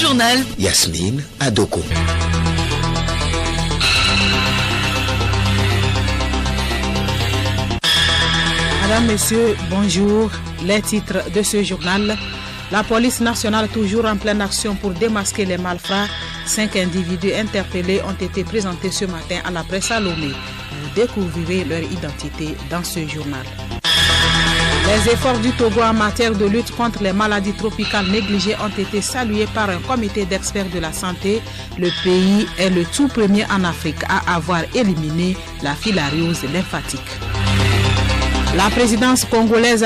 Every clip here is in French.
journal. Yasmine Adoko. Madame, Messieurs, bonjour. Les titres de ce journal. La police nationale toujours en pleine action pour démasquer les malfrats. 5 individus interpellés ont été présentés ce matin à la presse à Lomé. Vous découvrirez leur identité dans ce journal. Les efforts du Togo en matière de lutte contre les maladies tropicales négligées ont été salués par un comité d'experts de la santé. Le pays est le tout premier en Afrique à avoir éliminé la filariose lymphatique. La présidence congolaise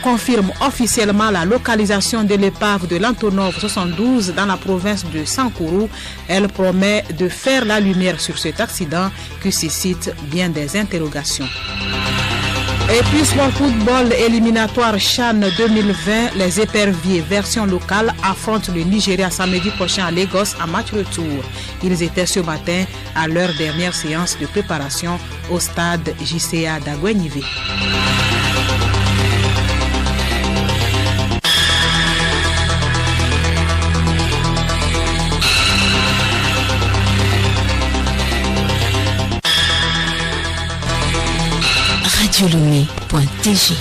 confirme officiellement la localisation de l'épave de l'Antonov 72 dans la province de Sankourou. Elle promet de faire la lumière sur cet accident qui suscite bien des interrogations. Et puis Sport Football éliminatoire CHAN 2020, les éperviers version locale affrontent le Nigeria samedi prochain à Lagos en match retour. Ils étaient ce matin à leur dernière séance de préparation au stade JCA d'Agouenivé. radiolomé.tg.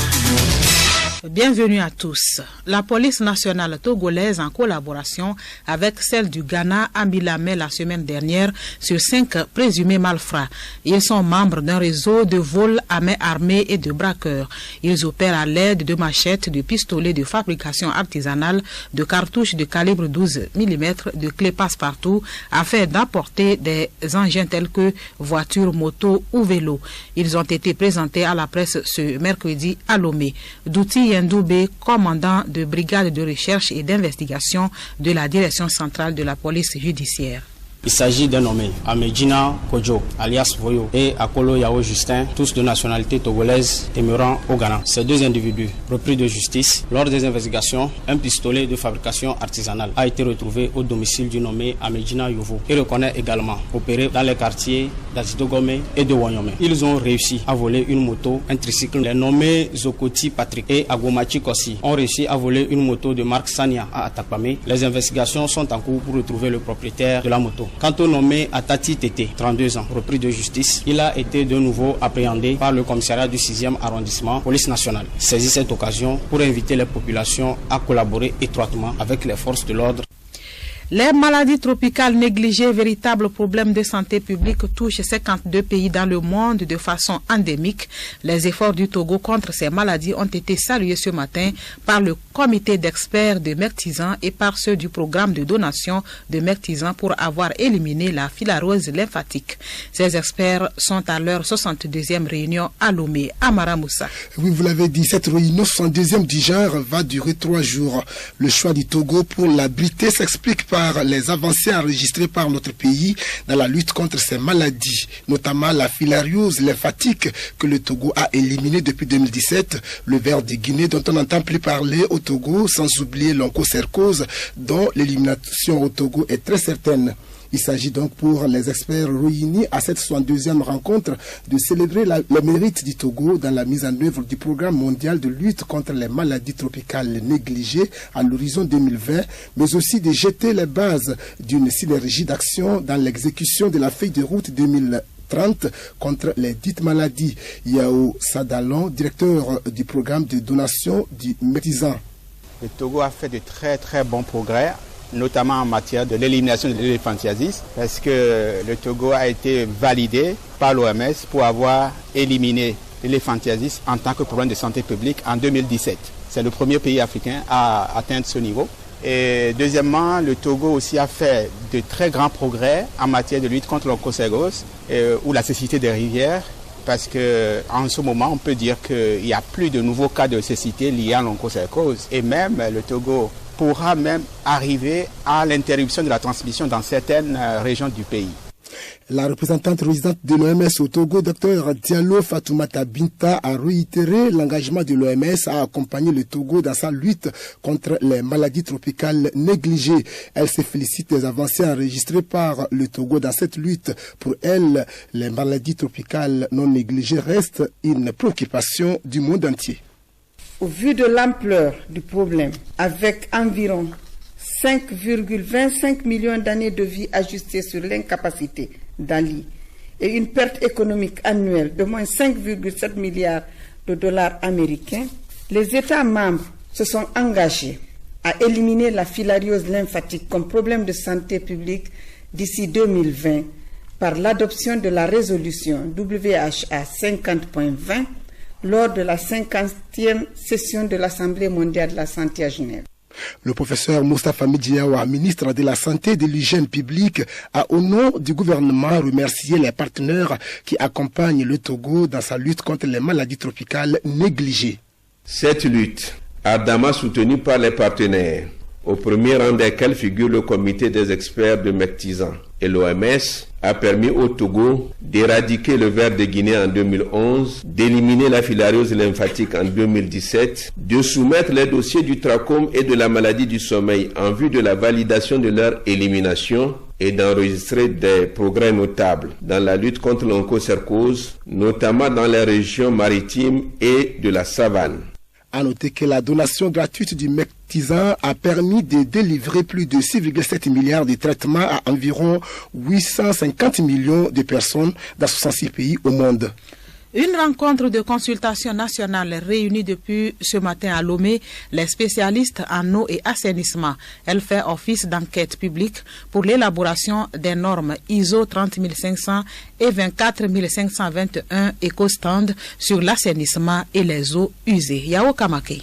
Bienvenue à tous. La police nationale togolaise, en collaboration avec celle du Ghana, a mis la main la semaine dernière sur 5 présumés malfrats. Ils sont membres d'un réseau de vols à main armée et de braqueurs. Ils opèrent à l'aide de machettes, de pistolets de fabrication artisanale, de cartouches de calibre 12 mm, de clés passe-partout, afin d'apporter des engins tels que voitures, motos ou vélos. Ils ont été présentés à la presse ce mercredi à Lomé. Douti Yendoubé, commandant de brigade de recherche et d'investigation de la direction centrale de la police judiciaire. Il s'agit d'un nommé Amedjina Kodjo, alias Voyo, et Akolo Yao Justin, tous de nationalité togolaise demeurant au Ghana. Ces 2 individus, repris de justice, lors des investigations, un pistolet de fabrication artisanale a été retrouvé au domicile du nommé Amedjina Yovo. Il reconnaît également opérer dans les quartiers d'Azidogome et de Wanyome. Ils ont réussi à voler une moto, un tricycle. Les nommés Zokoti Patrick et Agomachi Kossi ont réussi à voler une moto de marque Sania à Atakpame. Les investigations sont en cours pour retrouver le propriétaire de la moto. Quant au nommé Atati Tete, 32 ans, repris de justice, il a été de nouveau appréhendé par le commissariat du 6e arrondissement, police nationale. Saisit cette occasion pour inviter les populations à collaborer étroitement avec les forces de l'ordre. Les maladies tropicales négligées, véritable problème de santé publique, touchent 52 pays dans le monde de façon endémique. Les efforts du Togo contre ces maladies ont été salués ce matin par le comité d'experts de Mertizan et par ceux du programme de donation de Mertizan pour avoir éliminé la filarose lymphatique. Ces experts sont à leur 62e réunion à Lomé, Amara Moussa. Oui, vous l'avez dit, cette réunion 62e du genre va durer 3 jours. Le choix du Togo pour l'abriter s'explique par les avancées enregistrées par notre pays dans la lutte contre ces maladies, notamment la filariose lymphatique que le Togo a éliminée depuis 2017, le ver de Guinée dont on n'entend plus parler au Togo, sans oublier l'onchocercose dont l'élimination au Togo est très certaine. Il s'agit donc pour les experts réunis à cette 62e rencontre de célébrer le mérite du Togo dans la mise en œuvre du programme mondial de lutte contre les maladies tropicales négligées à l'horizon 2020, mais aussi de jeter les bases d'une synergie d'action dans l'exécution de la feuille de route 2030 contre les dites maladies. Yao Sadalon, directeur du programme de donation du Mertizan. Le Togo a fait de très bons progrès, notamment en matière de l'élimination de l'éléphantiasis, parce que le Togo a été validé par l'OMS pour avoir éliminé l'éléphantiasis en tant que problème de santé publique en 2017. C'est le premier pays africain à atteindre ce niveau. Et deuxièmement, le Togo aussi a fait de très grands progrès en matière de lutte contre l'onchocercose ou la cécité des rivières, parce qu'en ce moment, on peut dire qu'il n'y a plus de nouveaux cas de cécité liés à l'onchocercose. Et même le Togo pourra même arriver à l'interruption de la transmission dans certaines régions du pays. La représentante résidente de l'OMS au Togo, Dr Diallo Fatoumata Binta, a réitéré l'engagement de l'OMS à accompagner le Togo dans sa lutte contre les maladies tropicales négligées. Elle se félicite des avancées enregistrées par le Togo dans cette lutte. Pour elle, les maladies tropicales non négligées restent une préoccupation du monde entier. Au vu de l'ampleur du problème, avec environ 5,25 millions d'années de vie ajustées sur l'incapacité d'Ali et une perte économique annuelle de moins 5,7 milliards de dollars américains, les États membres se sont engagés à éliminer la filariose lymphatique comme problème de santé publique d'ici 2020 par l'adoption de la résolution WHA 50.20 lors de la 50e session de l'Assemblée mondiale de la santé à Genève. Le professeur Moustapha Midiawa, ministre de la Santé et de l'Hygiène publique, a au nom du gouvernement remercié les partenaires qui accompagnent le Togo dans sa lutte contre les maladies tropicales négligées. Cette lutte, ardemment soutenue par les partenaires, au premier rang desquels figure le comité des experts de Mectizan et l'OMS, a permis au Togo d'éradiquer le ver de Guinée en 2011, d'éliminer la filariose lymphatique en 2017, de soumettre les dossiers du trachome et de la maladie du sommeil en vue de la validation de leur élimination et d'enregistrer des progrès notables dans la lutte contre l'onchocercose, notamment dans les régions maritimes et de la savane. À noter que la donation gratuite du Mectizan a permis de délivrer plus de 6,7 milliards de traitements à environ 850 millions de personnes dans 66 pays au monde. Une rencontre de consultation nationale réunie depuis ce matin à Lomé les spécialistes en eau et assainissement. Elle fait office d'enquête publique pour l'élaboration des normes ISO 30500 et 24521 éco-stand sur l'assainissement et les eaux usées. Yao Kamake.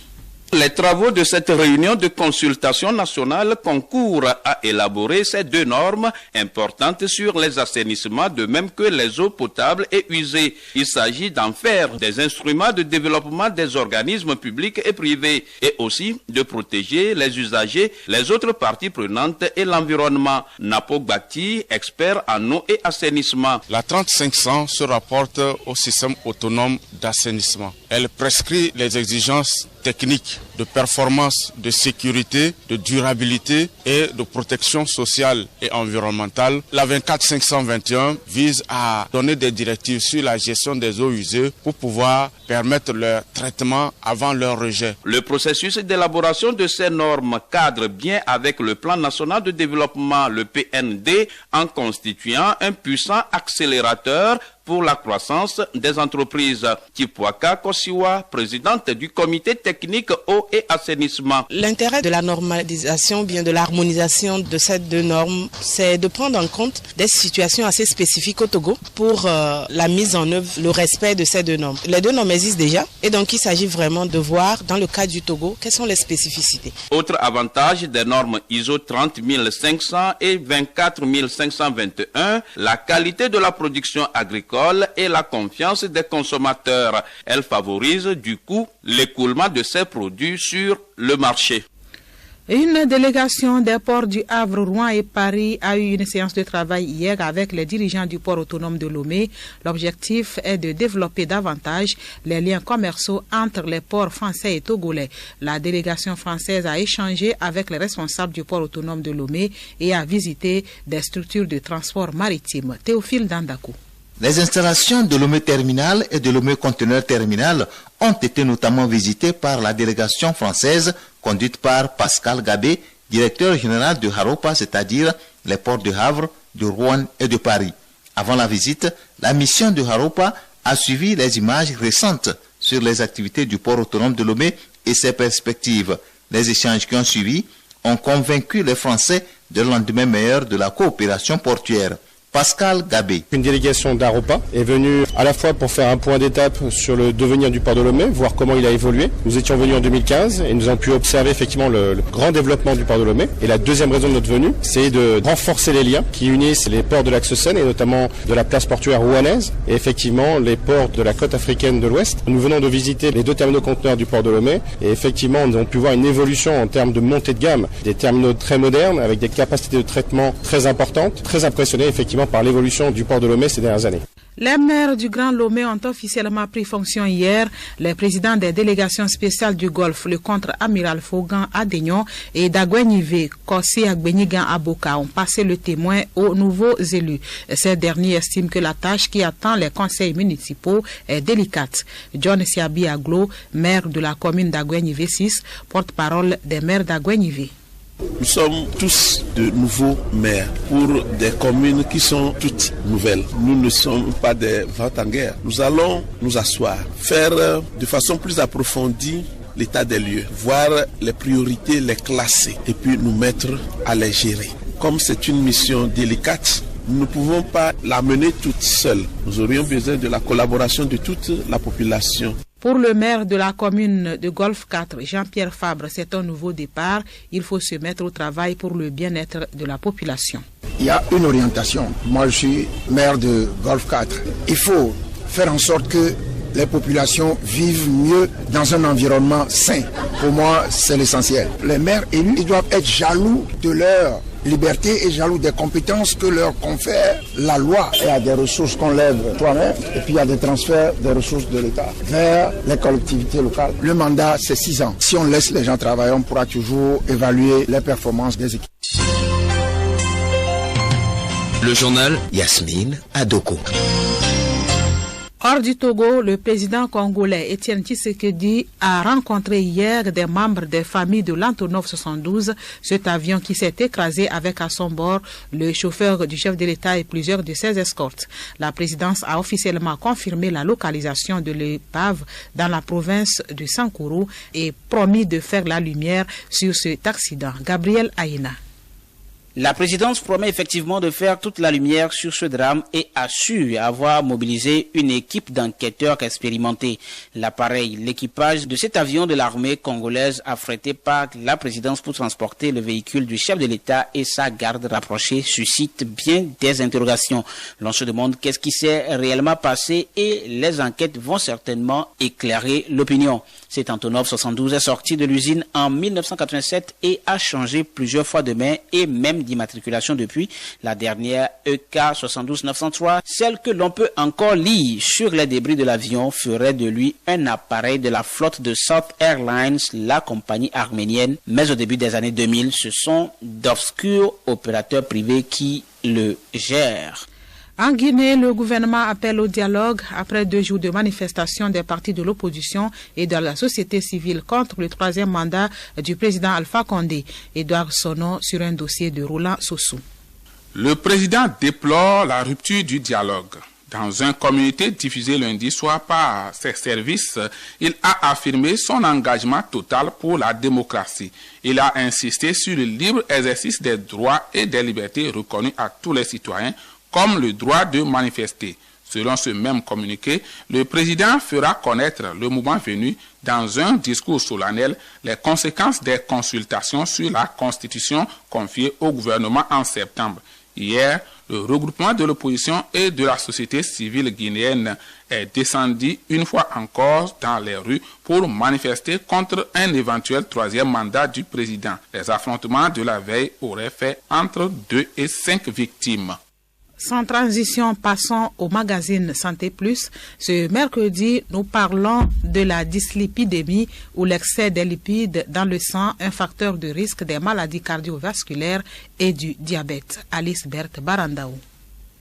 Les travaux de cette réunion de consultation nationale concourent à élaborer ces deux normes importantes sur les assainissements, de même que les eaux potables et usées. Il s'agit d'en faire des instruments de développement des organismes publics et privés et aussi de protéger les usagers, les autres parties prenantes et l'environnement. Napo Gbati, expert en eau et assainissement. La 3500 se rapporte au système autonome d'assainissement. Elle prescrit les exigences techniques de performance, de sécurité, de durabilité et de protection sociale et environnementale. La 24521 vise à donner des directives sur la gestion des eaux usées pour pouvoir permettre leur traitement avant leur rejet. Le processus d'élaboration de ces normes cadre bien avec le plan national de développement, le PND, en constituant un puissant accélérateur pour la croissance des entreprises. Tipwaka Kosiwa, présidente du comité technique eau et assainissement. L'intérêt de la normalisation, bien de l'harmonisation de ces deux normes, c'est de prendre en compte des situations assez spécifiques au Togo pour la mise en œuvre, le respect de ces deux normes. Les deux normes existent déjà et donc il s'agit vraiment de voir dans le cas du Togo quelles sont les spécificités. Autre avantage des normes ISO 30500 et 24521, la qualité de la production agricole et la confiance des consommateurs. Elle favorise du coup l'écoulement de ces produits sur le marché. Une délégation des ports du Havre, Rouen et Paris a eu une séance de travail hier avec les dirigeants du port autonome de Lomé. L'objectif est de développer davantage les liens commerciaux entre les ports français et togolais. La délégation française a échangé avec les responsables du port autonome de Lomé et a visité des structures de transport maritime. Théophile Dandakou. Les installations de Lomé Terminal et de Lomé Conteneur Terminal ont été notamment visitées par la délégation française conduite par Pascal Gabé, directeur général de Haropa, c'est-à-dire les ports de Havre, de Rouen et de Paris. Avant la visite, la mission de Haropa a suivi les images récentes sur les activités du port autonome de Lomé et ses perspectives. Les échanges qui ont suivi ont convaincu les Français de lendemain meilleur de la coopération portuaire. Pascal Gabé. Une délégation d'Haropa est venue à la fois pour faire un point d'étape sur le devenir du port de Lomé, voir comment il a évolué. Nous étions venus en 2015 et nous avons pu observer effectivement le grand développement du port de Lomé. Et la deuxième raison de notre venue, c'est de renforcer les liens qui unissent les ports de l'axe Seine et notamment de la place portuaire rouennaise et effectivement les ports de la côte africaine de l'Ouest. Nous venons de visiter les deux terminaux conteneurs du port de Lomé et effectivement nous avons pu voir une évolution en termes de montée de gamme. Des terminaux très modernes avec des capacités de traitement très importantes, très impressionnés effectivement par l'évolution du port de Lomé ces dernières années. Les maires du Grand Lomé ont officiellement pris fonction hier. Les présidents des délégations spéciales du Golfe, le contre-amiral Fogan Adegnon et Dagwenive Kossi Agbenigan Aboka ont passé le témoin aux nouveaux élus. Ces derniers estiment que la tâche qui attend les conseils municipaux est délicate. John Siabi Aglo, maire de la commune d'Agwenive 6, porte-parole des maires d'Agwenive. Nous sommes tous de nouveaux maires pour des communes qui sont toutes nouvelles. Nous ne sommes pas des ventes en guerre. Nous allons nous asseoir, faire de façon plus approfondie l'état des lieux, voir les priorités, les classer et puis nous mettre à les gérer. Comme c'est une mission délicate, nous ne pouvons pas la mener toute seule. Nous aurions besoin de la collaboration de toute la population. Pour le maire de la commune de Golfe 4, Jean-Pierre Fabre, c'est un nouveau départ. Il faut se mettre au travail pour le bien-être de la population. Il y a une orientation. Moi, je suis maire de Golfe 4. Il faut faire en sorte que les populations vivent mieux dans un environnement sain. Pour moi, c'est l'essentiel. Les maires élus, ils doivent être jaloux de leur liberté et jaloux des compétences que leur confère la loi. Il y a des ressources qu'on lève toi-même et puis il y a des transferts des ressources de l'État vers les collectivités locales. Le mandat, c'est 6 ans. Si on laisse les gens travailler, on pourra toujours évaluer les performances des équipes. Le journal Yasmine Adoko. Hors du Togo, le président congolais Étienne Tshisekedi a rencontré hier des membres des familles de l'Antonov 72, cet avion qui s'est écrasé avec à son bord le chauffeur du chef de l'État et plusieurs de ses escortes. La présidence a officiellement confirmé la localisation de l'épave dans la province de Sankourou et promis de faire la lumière sur cet accident. Gabriel Aïna. La présidence promet effectivement de faire toute la lumière sur ce drame et assure avoir mobilisé une équipe d'enquêteurs expérimentés. L'appareil, l'équipage de cet avion de l'armée congolaise affrété par la présidence pour transporter le véhicule du chef de l'État et sa garde rapprochée suscite bien des interrogations. L'on se demande qu'est-ce qui s'est réellement passé et les enquêtes vont certainement éclairer l'opinion. Cet Antonov 72 est sorti de l'usine en 1987 et a changé plusieurs fois de main et même d'immatriculation depuis. La dernière EK 72903, celle que l'on peut encore lire sur les débris de l'avion, ferait de lui un appareil de la flotte de South Airlines, la compagnie arménienne. Mais au début des années 2000, ce sont d'obscurs opérateurs privés qui le gèrent. En Guinée, le gouvernement appelle au dialogue après 2 jours de manifestations des partis de l'opposition et de la société civile contre le 3e mandat du président Alpha Condé. Édouard Sono sur un dossier de Roland Sossou. Le président déplore la rupture du dialogue. Dans un communiqué diffusé lundi soir par ses services, il a affirmé son engagement total pour la démocratie. Il a insisté sur le libre exercice des droits et des libertés reconnus à tous les citoyens, comme le droit de manifester. Selon ce même communiqué, le président fera connaître le moment venu, dans un discours solennel, les conséquences des consultations sur la Constitution confiées au gouvernement en septembre. Hier, le regroupement de l'opposition et de la société civile guinéenne est descendu une fois encore dans les rues pour manifester contre un éventuel 3e mandat du président. Les affrontements de la veille auraient fait entre 2 et 5 victimes. Sans transition, passons au magazine Santé Plus. Ce mercredi, nous parlons de la dyslipidémie ou l'excès des lipides dans le sang, un facteur de risque des maladies cardiovasculaires et du diabète. Alice Berthe Barandao.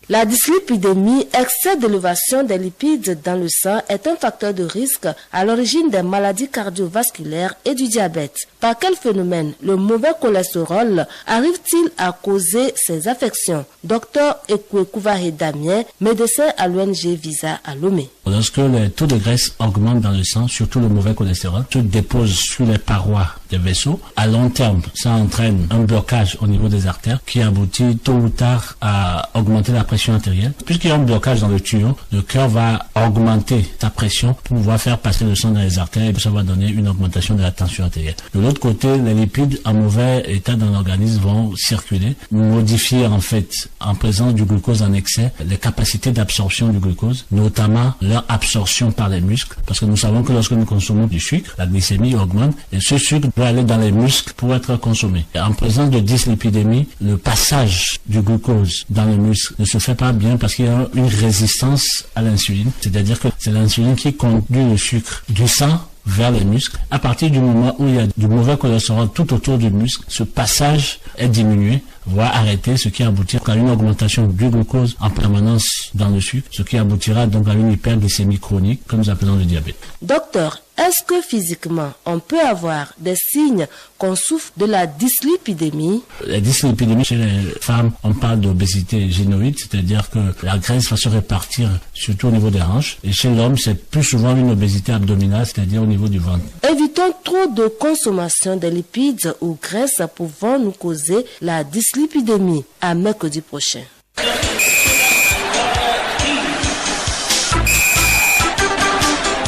La dyslipidémie, excès d'élévation des lipides dans le sang, est un facteur de risque à l'origine des maladies cardiovasculaires et du diabète. Par quel phénomène le mauvais cholestérol arrive-t-il à causer ces affections? Docteur Ekwekouvahe Damien, médecin à l'ONG Visa à Lomé. Lorsque les taux de graisse augmentent dans le sang, surtout le mauvais cholestérol, se dépose sur les parois des vaisseaux. À long terme, ça entraîne un blocage au niveau des artères qui aboutit tôt ou tard à augmenter la pression artérielle. Puisqu'il y a un blocage dans le tuyau, le cœur va augmenter sa pression pour pouvoir faire passer le sang dans les artères et ça va donner une augmentation de la tension artérielle. De l'autre côté, les lipides en mauvais état dans l'organisme vont circuler, modifier en fait, en présence du glucose en excès, les capacités d'absorption du glucose, notamment leur absorption par les muscles, parce que nous savons que lorsque nous consommons du sucre, la glycémie augmente et ce sucre doit aller dans les muscles pour être consommé. Et en présence de dyslipidémie, le passage du glucose dans les muscles ne se fait pas bien parce qu'il y a une résistance à l'insuline, c'est-à-dire que c'est l'insuline qui conduit le sucre du sang vers les muscles. À partir du moment où il y a du mauvais cholestérol tout autour du muscle, ce passage est diminué, voire arrêté, ce qui aboutira à une augmentation du glucose en permanence dans le sucre, ce qui aboutira donc à une hyperglycémie chronique que nous appelons le diabète. Docteur, Est-ce que physiquement, on peut avoir des signes qu'on souffre de la dyslipidémie? La dyslipidémie chez les femmes, on parle d'obésité génoïde, c'est-à-dire que la graisse va se répartir surtout au niveau des hanches. Et chez l'homme, c'est plus souvent une obésité abdominale, c'est-à-dire au niveau du ventre. Évitons trop de consommation de lipides ou graisses pouvant nous causer la dyslipidémie. À mercredi prochain.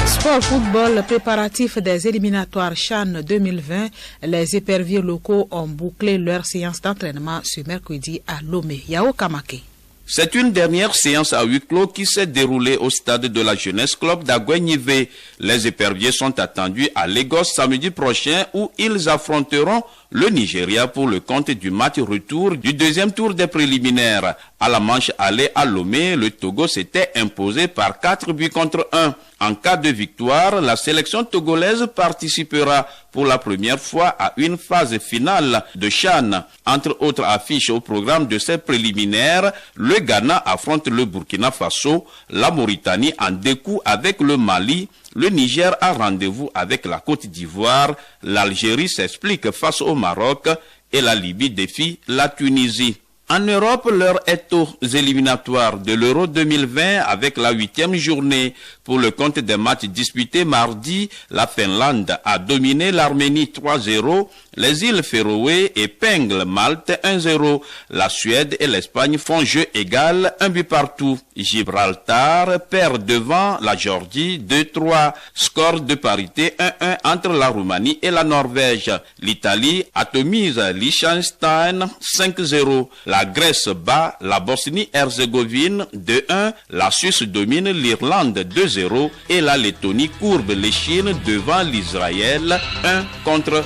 Sport football préparatif des éliminatoires CHAN 2020, les éperviers locaux ont bouclé leur séance d'entraînement ce mercredi à Lomé. Yao Kamake. C'est une dernière séance à huis clos qui s'est déroulée au stade de la Jeunesse Club d'Aguenivé. Les éperviers sont attendus à Lagos samedi prochain où ils affronteront le Nigeria pour le compte du match retour du deuxième tour des préliminaires. À la manche aller à Lomé, le Togo s'était imposé par 4-1. En cas de victoire, la sélection togolaise participera pour la première fois à une phase finale de CHAN. Entre autres affiches au programme de ces préliminaires, le Ghana affronte le Burkina Faso, la Mauritanie en découd avec le Mali, le Niger a rendez-vous avec la Côte d'Ivoire, l'Algérie s'explique face au Maroc et la Libye défie la Tunisie. En Europe, l'heure est aux éliminatoires de l'Euro 2020 avec la 8e journée. Pour le compte des matchs disputés mardi, la Finlande a dominé l'Arménie 3-0, les îles Féroé épinglent Malte 1-0. La Suède et l'Espagne font jeu égal, 1 but partout. Gibraltar perd devant la Géorgie 2-3. Score de parité 1-1 entre la Roumanie et la Norvège. L'Italie atomise Liechtenstein 5-0. La Grèce bat la Bosnie-Herzégovine 2-1. La Suisse domine l'Irlande 2-0. Et la Lettonie courbe les Chines devant l'Israël 1-3.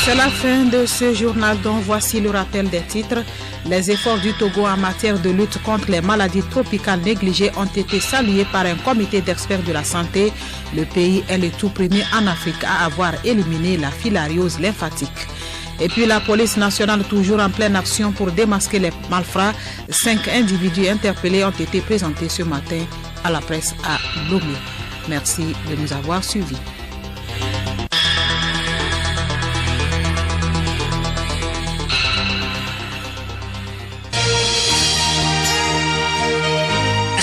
C'est la fin de ce journal dont voici le rappel des titres. Les efforts du Togo en matière de lutte contre les maladies tropicales négligées ont été salués par un comité d'experts de la santé. Le pays est le tout premier en Afrique à avoir éliminé la filariose lymphatique. Et puis la police nationale toujours en pleine action pour démasquer les malfrats. 5 individus interpellés ont été présentés ce matin à la presse à Lomé. Merci de nous avoir suivis.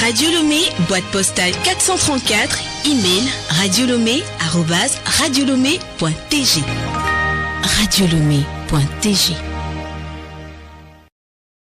Radio Lomé, boîte postale 434, email radiolomé@radiolomé.tg. radiolomé.tg